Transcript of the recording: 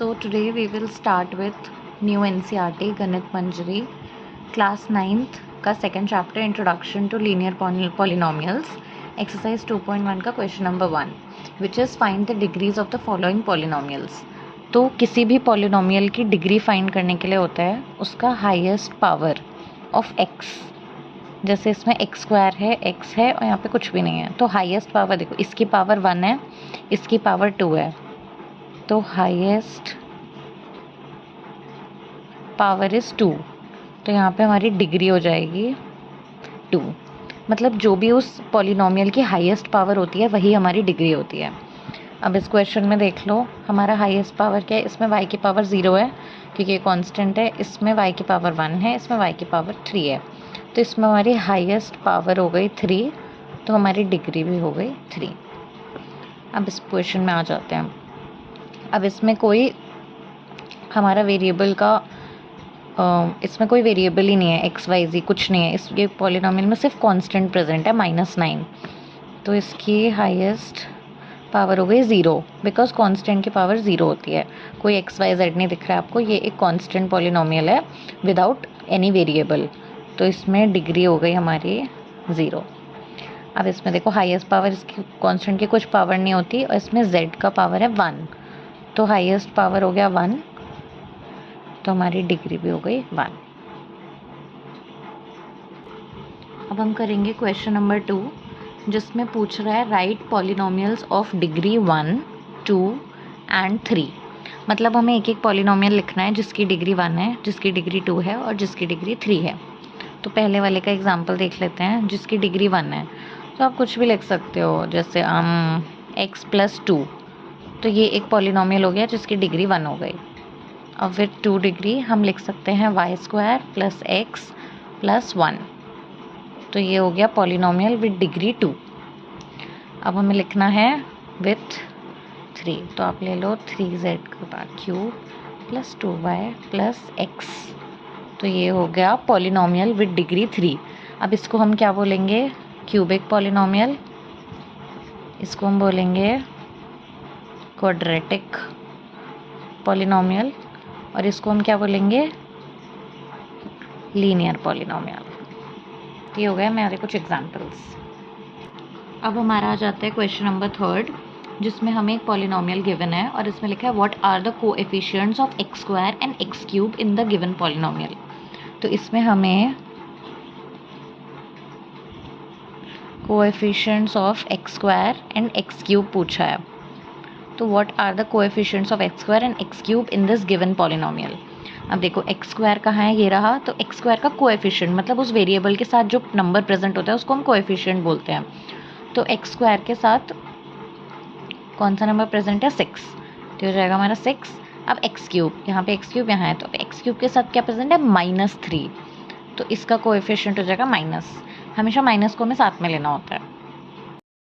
So today we will start with new NCERT गणित मंजरी class 9th का second chapter introduction to linear polynomials exercise 2.1 का question number 1 which is find the degrees of the following polynomials. तो किसी भी polynomial की degree find करने के लिए होता है उसका हाईएस्ट पावर ऑफ x। जैसे इसमें x स्क्वायर है, x है और यहाँ पे कुछ भी नहीं है, तो हाईएस्ट पावर देखो, इसकी पावर 1 है, इसकी पावर 2 है, तो हाईएस्ट पावर इज़ 2। तो यहाँ पे हमारी डिग्री हो जाएगी 2। मतलब जो भी उस पॉलिनोमियल की हाईएस्ट पावर होती है वही हमारी डिग्री होती है। अब इस क्वेश्चन में देख लो, हमारा हाईएस्ट पावर क्या है, इसमें y की पावर 0 है क्योंकि ये कांस्टेंट है, इसमें y की पावर 1 है, इसमें y की पावर 3 है, तो इसमें हमारी हाईएस्ट पावर हो गई 3, तो हमारी डिग्री भी हो गई 3। अब इस क्वेश्चन में आ जाते हैं। अब इसमें कोई हमारा वेरिएबल का इसमें कोई वेरिएबल ही नहीं है, एक्स वाई जी कुछ नहीं है, इस ये पॉलिनोमियल में सिर्फ कांस्टेंट प्रेजेंट है -9, तो इसकी हाईएस्ट पावर हो गई 0 बिकॉज कांस्टेंट की पावर 0 होती है। कोई एक्स वाई जेड नहीं दिख रहा है आपको, ये एक कांस्टेंट पॉलिनोमियल है विदाउट एनी वेरिएबल, तो इसमें डिग्री हो गई हमारी 0। अब इसमें देखो हाईएस्ट पावर, इसकी कांस्टेंट की कुछ पावर नहीं होती और इसमें z का पावर है 1, तो हाईएस्ट पावर हो गया 1, तो हमारी डिग्री भी हो गई 1। अब हम करेंगे क्वेश्चन नंबर 2 जिसमें पूछ रहा है right polynomials of degree 1, 2 and 3। मतलब हमें एक एक पॉलिनोमियल लिखना है जिसकी डिग्री 1 है, जिसकी डिग्री 2 है और जिसकी डिग्री 3 है। तो पहले वाले का एग्जांपल देख लेते हैं। जिसकी डिग्री 1 है तो आप कुछ भी लिख सकते हो, जैसे x + 2, तो ये एक पॉलिनोमियल हो गया जिसकी डिग्री 1 हो गई। और फिर 2 डिग्री हम लिख सकते हैं y² + x + 1, तो ये हो गया पॉलिनोमियल विद डिग्री 2। अब हमें लिखना है विथ 3, तो आप ले लो 3z³ + 2y + x, तो ये हो गया पॉलिनोमियल विद डिग्री 3। अब इसको हम क्या बोलेंगे, क्यूबिक पॉलिनोमियल, इसको हम बोलेंगे क्वाड्रेटिक पॉलिनोमियल, और इसको हम क्या बोलेंगे, लीनियर पॉलिनोमियल। ये हो गया हमारे कुछ एग्जांपल्स। अब हमारा आ जाता है क्वेश्चन नंबर 3 जिसमें हमें एक पॉलिनोमियल गिवन है और इसमें लिखा है what are the coefficients of x² and x³ in the given polynomial. तो इसमें हमें coefficients of x² and x³ पूछा है। तो what are the coefficients of x² and x³ in this given polynomial. अब देखो x² कहाँ है, ये रहा, तो x² का कोएफिशिएंट मतलब उस वेरिएबल के साथ जो नंबर प्रेजेंट होता है उसको हम कोएफिशिएंट बोलते हैं। तो x² के साथ कौन सा नंबर प्रेजेंट है, 6, तो हो जाएगा हमारा 6। अब x³ यहाँ पे x³ यहाँ है, तो x³ के साथ क्या प्रेजेंट है, -3, तो इसका कोएफिशिएंट हो जाएगा माइनस। हमेशा माइनस को हमें साथ में लेना होता है।